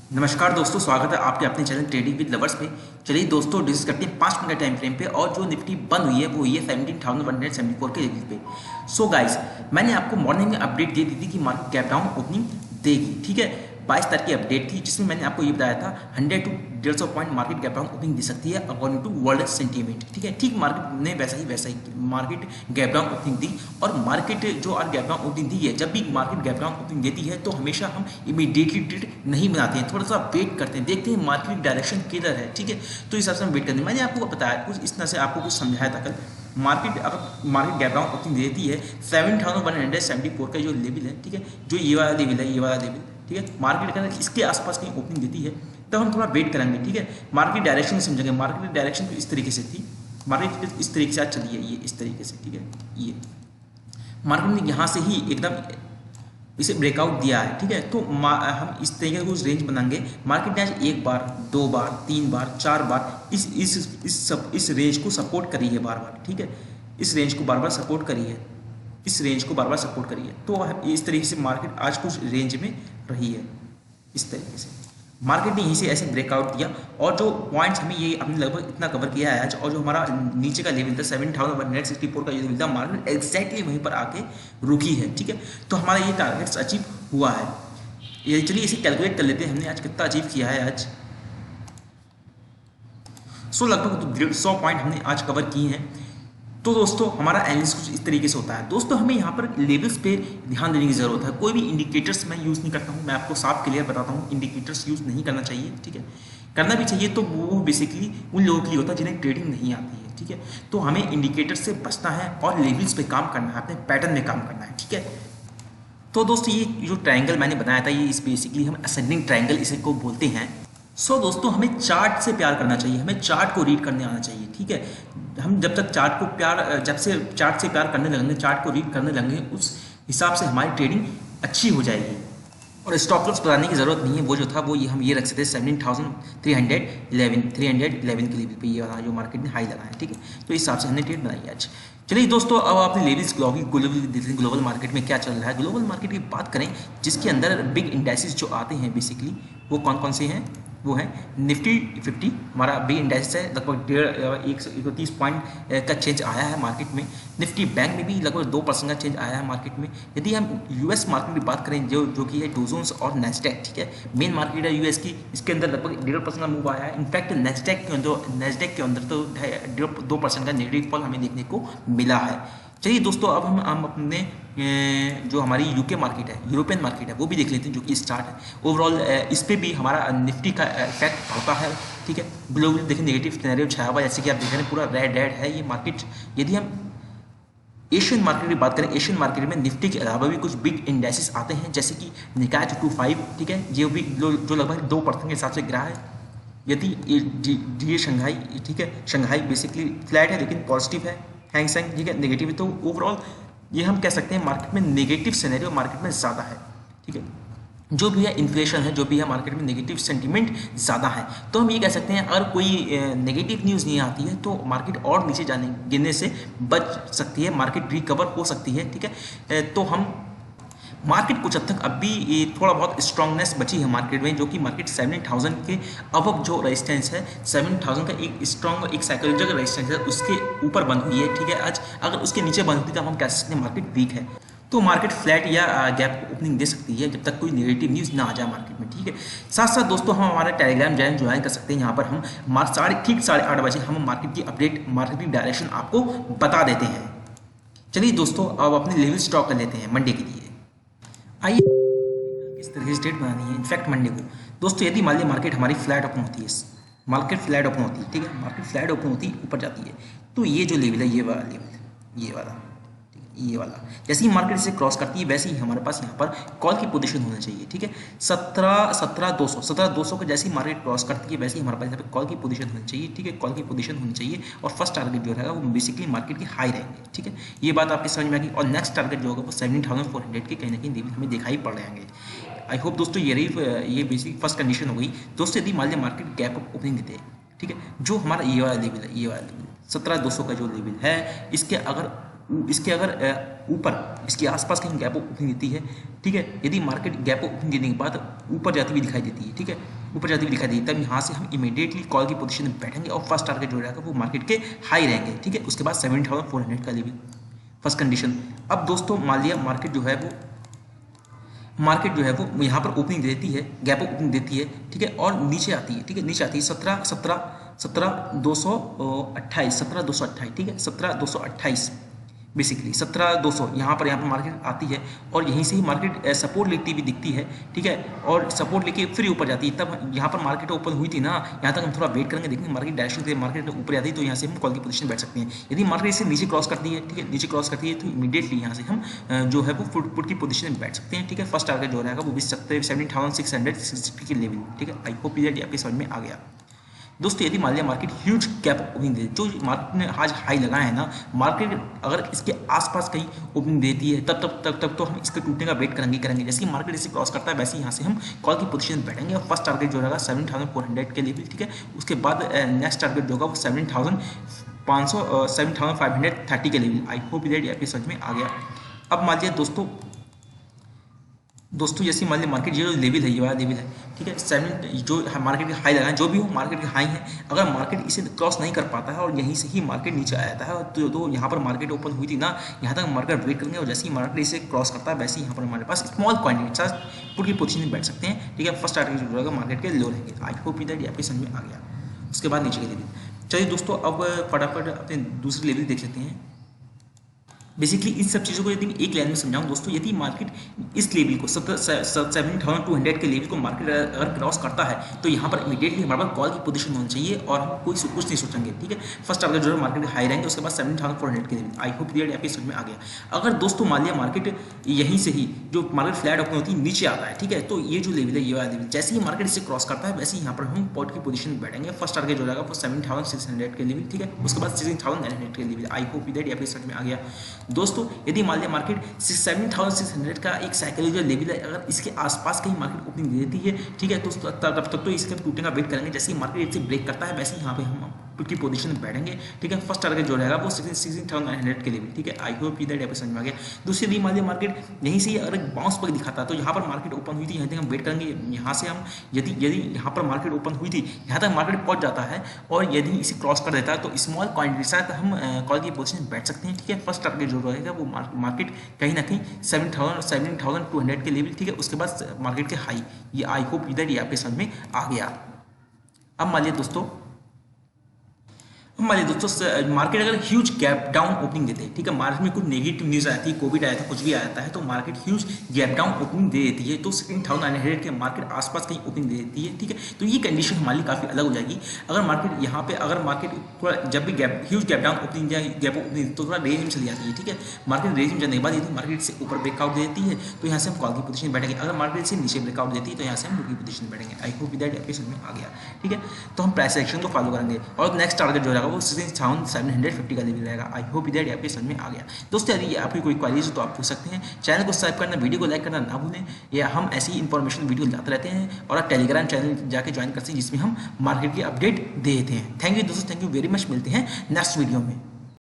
नमस्कार दोस्तों, स्वागत है आपके अपने चैनल ट्रेडिंग विद लवर्स पे। चलिए दोस्तों, डिस्कस करते हैं 5 मिनट का टाइम फ्रेम पे। और जो निफ्टी बंद हुई है वो हुई है 17,174 के लेवल पे। सो गाइस, मैंने आपको मॉर्निंग में अपडेट दे दी थी कि मार्केट गैप डाउन ओपनिंग देगी। ठीक है, 22 तारीख की अपडेट थी जिसमें मैंने आपको ये बताया था 100 to 150 point market gap down opening दे सकती है अकॉर्डिंग टू वर्ल्ड सेंटीमेंट। ठीक है, ठीक मार्केट ने वैसा ही मार्केट गैप डाउन ओपनिंग दी। और मार्केट जो आज गैप डाउन ओपनिंग दी है, जब भी मार्केट गैप डाउन ओपनिंग देती है तो हमेशा हम इमीडिएटली ट्रेड नहीं बनाते हैं, थोड़ा सा वेट करते हैं, देखते हैं मार्केट डायरेक्शन किधर है। ठीक है, तो इस हिसाब से हम वेट करते हैं। मैंने आपको बताया कुछ इस तरह से, आपको कुछ समझाया था कल। मार्केट अगर मार्केट गैप डाउन ओपनिंग देती है 7,174 का जो लेवल है, ठीक है, जो ये वाला लेवल है, ये वाला लेवल, ठीक है, मार्केट अगर इसके आसपास कहीं ओपनिंग देती है तब हम थोड़ा वेट करेंगे। ठीक है, मार्केट डायरेक्शन समझेंगे। मार्केट डायरेक्शन तो इस तरीके से थी, मार्केट इस तरीके से आज चली है, ये इस तरीके से। ठीक है, ये मार्केट ने यहाँ से ही एकदम इसे ब्रेकआउट दिया है। ठीक है, तो हम इस तरीके का कुछ रेंज बनाएंगे। मार्केट ने आज एक बार, दो बार, तीन बार, चार बार इस रेंज को सपोर्ट करी है बार बार। ठीक है, इस रेंज को बार बार सपोर्ट करी है, इस रेंज को बार बार सपोर्ट करी है। तो इस तरीके से मार्केट आज कुछ रेंज में रही है। इस तरीके से मार्केट ने यहीं से ऐसे ब्रेकआउट दिया। और जो पॉइंट्स हमें ये हमने लगभग इतना कवर किया है आज, और जो हमारा नीचे का लेवल था 7,164 का जो लेवल था, मार्केट एग्जैक्टली वहीं पर आके रुकी है। ठीक है, तो हमारा ये टारगेट्स अचीव हुआ है। ये चलिए इसे कैलकुलेट कर लेते हैं, हमने आज कितना अचीव किया है आज। लगभग 150 पॉइंट हमने आज कवर किए हैं। तो दोस्तों, हमारा एनालिसिस कुछ इस तरीके से होता है। दोस्तों, हमें यहाँ पर लेवल्स पे ध्यान देने की जरूरत है। कोई भी इंडिकेटर्स मैं यूज़ नहीं करता हूँ, मैं आपको साफ क्लियर बताता हूँ, इंडिकेटर्स यूज़ नहीं करना चाहिए। ठीक है, करना भी चाहिए तो वो बेसिकली उन लोगों के लिए होता है जिन्हें ट्रेडिंग नहीं आती है। ठीक है, तो हमें इंडिकेटर्स से बचना है और लेवल्स पे काम करना है, अपने पैटर्न में काम करना है। ठीक है, तो दोस्तों, ये जो ट्रायंगल मैंने बनाया था, ये इस बेसिकली हम असेंडिंग ट्रायंगल इसे को बोलते हैं। दोस्तों, हमें चार्ट से प्यार करना चाहिए, हमें चार्ट को रीड करने आना चाहिए। ठीक है, हम जब तक जब से चार्ट से प्यार करने लगेंगे, चार्ट को रीड करने लगेंगे, उस हिसाब से हमारी ट्रेडिंग अच्छी हो जाएगी। और स्टॉप लॉस बताने की जरूरत नहीं है, वो जो था वो हम ये रख सकते हैं 17,311 के लेवल पे, ये वाला जो मार्केट ने हाई लगाया है। ठीक है, तो इस हिसाब से हमने ट्रेड बनाई आज। चलिए दोस्तों, अब आपने लेवल्स ग्लोबल मार्केट में क्या चल रहा है। ग्लोबल मार्केट की बात करें, जिसके अंदर बिग इंडेक्सेस जो आते हैं बेसिकली, वो कौन कौन से हैं। वो है निफ्टी 50, हमारा बिग इंडेक्स है, लगभग 130 पॉइंट का चेंज आया है मार्केट में। निफ्टी बैंक में भी लगभग 2% का चेंज आया है मार्केट में। यदि हम यूएस मार्केट की बात करें, जो कि है डोजोन्स और नेस्डैक, ठीक है, मेन मार्केट है यूएस की, इसके अंदर लगभग 1.5% का मूव आया है। इनफैक्ट नेस्डैक के अंदर तो 2% का नेगेटिव फॉल हमें देखने को मिला है। चलिए दोस्तों, अब हम अपने जो हमारी यूके मार्केट है, यूरोपियन मार्केट है, वो भी देख लेते हैं, जो कि स्टार्ट है। ओवरऑल इस पर भी हमारा निफ्टी का इफेक्ट होता है। ठीक है, ग्लोबली देखिए नेगेटिव सिनेरियो छाया हुआ, जैसे कि आप देख रहे हैं, पूरा रेड है ये मार्केट। यदि हम एशियन मार्केट की बात करें, एशियन मार्केट में निफ्टी के अलावा भी कुछ बिग इंडेक्सेस आते हैं, जैसे कि निकाय 225, ठीक है, जो लगभग 2% के हिसाब से गिरा है। यदि ये शंघाई, ठीक है, शंघाई बेसिकली फ्लैट है लेकिन पॉजिटिव है। हैंग सेंग, ठीक है, नेगेटिव है। तो ओवरऑल ये हम कह सकते हैं मार्केट में नेगेटिव सिनेरियो मार्केट में ज़्यादा है। ठीक है, जो भी है इन्फ्लेशन है, जो भी है मार्केट में नेगेटिव सेंटीमेंट ज़्यादा है। तो हम ये कह सकते हैं, अगर कोई नेगेटिव न्यूज़ नहीं आती है तो मार्केट और नीचे गिरने से बच सकती है, मार्केट रिकवर हो सकती है। ठीक है, तो हम मार्केट कुछ हद तक अब भी थोड़ा बहुत स्ट्रांगनेस बची है मार्केट में, जो कि मार्केट 7000 के अब जो रेजिस्टेंस है, 7000 का एक स्ट्रांग, एक साइकोलॉजिकल रेजिस्टेंस है, उसके ऊपर बंद हुई है। ठीक है, आज अगर उसके नीचे बंद होती तो हम कह सकते हैं मार्केट वीक है। तो मार्केट फ्लैट या गैप ओपनिंग दे सकती है जब तक कोई नेगेटिव न्यूज़ ना आ जाए मार्केट में। ठीक है, साथ साथ दोस्तों, हम हमारा टेलीग्राम चैनल ज्वाइन कर सकते हैं। यहाँ पर हम ठीक 8:30 बजे हम मार्केट की अपडेट, मार्केट की डायरेक्शन आपको बता देते हैं। चलिए दोस्तों, अब अपने लेवल स्टॉक कर लेते हैं मंडे के लिए। आइए, किस तरह से डेट बनानी है। इनफैक्ट मंडे को दोस्तों, यदि मान लीजिए मार्केट हमारी फ्लैट ओपन होती है, मार्केट फ्लैट ओपन होती है, ठीक है, मार्केट फ्लैट ओपन होती है, ऊपर जाती है, तो ये जो लेवल है, ये वाला लेवल, ये वाला, ये वाला, जैसे ही मार्केट इसे क्रॉस करती है, वैसे ही हमारे पास यहाँ पर कॉल की पोजीशन होनी चाहिए। ठीक है, 17,200 को जैसे ही मार्केट क्रॉस करती है, वैसे ही हमारे पास यहाँ पे कॉल की पोजीशन होनी चाहिए। ठीक है, कॉल की पोजीशन होनी चाहिए, और फर्स्ट टारगेट जो रहेगा वो बेसिकली मार्केट की हाई रहेंगे। ठीक है, ये बात आपकी समझ में आ गई। और नेक्स्ट टारगेट जो होगा वो 17,400 के कहीं ना कहीं लेवल हमें दिखाई पड़ रहे हैं। आई होप दोस्तों, ये बेसिक फर्स्ट कंडीशन हो गई। दोस्तों, यदि मान लिया मार्केट गैप ओपनिंग देते हैं, ठीक है, जो हमारा ये वाला लेवल है, ये वाला लेवल 17,200 का जो लेवल है, इसके अगर ऊपर, इसके आसपास कहीं गैप ओपनिंग देती है, ठीक है, यदि मार्केट गैप ओपनिंग देने के बाद ऊपर जाती हुई दिखाई देती है, ठीक है, ऊपर जाती हुई दिखाई दी, तब यहाँ से हम इमीडिएटली कॉल की पोजीशन में बैठेंगे और फर्स्ट टारगेट जो रहेगा वो मार्केट के हाई रहेंगे, ठीक है। उसके बाद 7400 का लेवल फर्स्ट कंडीशन। अब दोस्तों मान लिया मार्केट जो है वो यहाँ पर ओपनिंग देती है, गैप ओपनिंग देती है, ठीक है, और नीचे आती है, ठीक है, नीचे आती है 17,228, ठीक है, 17,228 बेसिकली 17,200 यहाँ पर मार्केट आती है और यहीं से ही मार्केट सपोर्ट लेती हुई दिखती है, ठीक है, और सपोर्ट लेके फिर ऊपर जाती है। तब यहाँ पर मार्केट ओपन हुई थी ना, यहाँ तक हम थोड़ा वेट करेंगे, देखेंगे मार्केट डायरेक्शन से मार्केट ऊपर जाती है तो यहाँ से हम कॉल की पोजीशन बैठ सकते हैं। यदि मार्केट इसे नीचे क्रॉस करती है, ठीक है, नीचे क्रॉस करती है तो इमीडिएटली यहाँ से हम जो है वो पुट की पोजीशन में बैठ सकते हैं, ठीक है। फर्स्ट टारगेट जो रहेगा वो भी 17,660 की लेवल, ठीक है। आई होप ये आपके समझ में आ गया। दोस्तों यदि मान लिया मार्केट ह्यूज गैप ओपनिंग दे, जो मार्केट ने आज हाई लगाया है ना, मार्केट अगर इसके आसपास कहीं ओपनिंग देती है तब तो हम इसके टूटने का वेट करेंगे। जैसे कि मार्केट इसे क्रॉस करता है वैसे यहाँ से हम कॉल की पोजीशन बैठेंगे और फर्स्ट टारगेट जो रहेगा 7,400 के लेवल, ठीक है। उसके बाद नेक्स्ट टारगेट जो होगा वो 7,530 के लेवल। आई होप दैट आपके समझ में आ गया। अब मान लिया दोस्तों जैसे मान लीजिए मार्केट ये जो लेवल है, ये वाला लेवल है, ठीक है, 7 जो मार्केट के हाई लगाए, जो भी हो मार्केट के हाई है, अगर मार्केट इसे क्रॉस नहीं कर पाता है और यहीं से ही मार्केट नीचे आ जाता है तो यहाँ पर मार्केट ओपन हुई थी ना, यहाँ तक मार्केट वेट करेंगे और जैसे ही मार्केट इसे क्रॉस करता है वैसे ही यहाँ पर हमारे पास स्मॉल क्वांटिटी पुट की पोजीशन में बैठ सकते हैं, ठीक है। फर्स्ट टारगेट जो रहेगा मार्केट के लो रहेंगे। आई होप दैट ये आपके समझ में आ गया। उसके बाद नीचे के लेवल। चलिए दोस्तों अब फटाफट अपने दूसरे लेवल देख लेते हैं। बेसिकली इन सब चीज़ों को यदि एक लाइन में समझाऊं दोस्तों, यदि मार्केट इस लेवल को 7,200 के लेवल को मार्केट अगर क्रॉस करता है तो यहाँ पर इमीडिएटली हमारे पास कॉल की पोजीशन होनी चाहिए और हम कुछ नहीं सोचेंगे, ठीक है। फर्स्ट टारगेट जो है मार्केट हाई रहेंगे, उसके बाद 7,400 के लेवल। आई होप दैट आपके समझ में आ गया। अगर दोस्तों मान लिया मार्केट यहीं से ही जो मार्केट फ्लैट ओपन होती है नीचे आता है, ठीक है, तो ये जो लेवल है ये वाला लेवल, जैसे ही मार्केट इसे क्रॉस करता है वैसे ही यहाँ पर हम पॉट की पोजीशन में बैठेंगे। फर्स्ट टारगेट जो रहेगा वो 7,600 के लेवल, ठीक है, उसके बाद 16,900 के लेवल। आई होप दैट आपके समझ में आ गया। दोस्तों यदि मान लिया मार्केट 7,600 का एक साइकोलॉजिकल लेवल है, अगर इसके आसपास कहीं मार्केट ओपनिंग दे देती है, ठीक है, तो तब तक तो इसके टूटने का वेट करेंगे। जैसे ही मार्केट इसे ब्रेक करता है वैसे ही यहाँ पे हम पुट की पोजीशन में बैठेंगे, ठीक है। फर्स्ट टारगेट जो रहेगा वो 16,900 के लेवल, ठीक है। आई होप दैट आपको समझ में आ गया। दूसरी यदि मान लिया मार्केट यहीं से अगर बाउंस बैक दिखाता है तो यहाँ पर मार्केट ओपन हुई थी, यहाँ तक हम वेट करेंगे। यहाँ से हम यदि यहाँ पर मार्केट ओपन हुई थी, यहाँ तक मार्केट पहुँच जाता है और यदि इसे क्रॉस कर देता है तो स्मॉल क्वांटिटी के साथ हम कॉल की पोजीशन में बैठ सकते हैं, ठीक है। फर्स्ट टारगेट जो रहेगा वो मार्केट कहीं ना कहीं 7,200 के लेवल, ठीक है। उसके बाद मार्केट के हाई। ये आई होप इधर ये आपके समझ में आ गया। अब मान लिया दोस्तों मार्केट अगर ह्यूज गैप डाउन ओपनिंग देते हैं, ठीक है, मार्केट में कुछ नेगेटिव न्यूज़ आती है, कोविड आया था, कुछ भी आता है तो market huge gap down opening दे देती है, तो 16,900 के मार्केट आसपास कहीं ओपनिंग दे देती है, ठीक है। तो ये कंडीशन हमारे लिए काफ़ी अलग हो जाएगी। अगर मार्केट यहाँ पे अगर मार्केट थोड़ा जब भी ह्यूज गैप डाउन ओपनिंग या गैप ओपनिंग तो थोड़ा रेंज में चली जाती है, ठीक है। मार्केट रेंज में जाने के बाद यदि मार्केट से ऊपर ब्रेकआउट दे देती है तो यहाँ से हम कॉल की पोजीशन बैठेंगे। अगर मार्केट से नीचे ब्रेकआउट देती है तो यहाँ से हम बुक की पोजीशन बैठेंगे। आई होप दैट आपके समझ में आ गया, ठीक है। तो हम प्राइस एक्शन को फॉलो करेंगे और नेक्स्ट टारगेट जो रहेगा वो 750 का लेवल रहेगा। आई होप दैट आपके समझ में आ गया। दोस्तों यदि आपकी कोई क्वेरीज हो तो आप पूछ सकते हैं। चैनल को सब्सक्राइब करना, वीडियो को लाइक करना ना भूलें। या हम ऐसी इन्फॉर्मेशन वीडियो लाते रहते हैं और आप टेलीग्राम चैनल जाके ज्वाइन करते हैं जिसमें हम मार्केट की अपडेट देते हैं। थैंक यू दोस्तों, थैंक यू वेरी मच। मिलते हैं नेक्स्ट वीडियो में।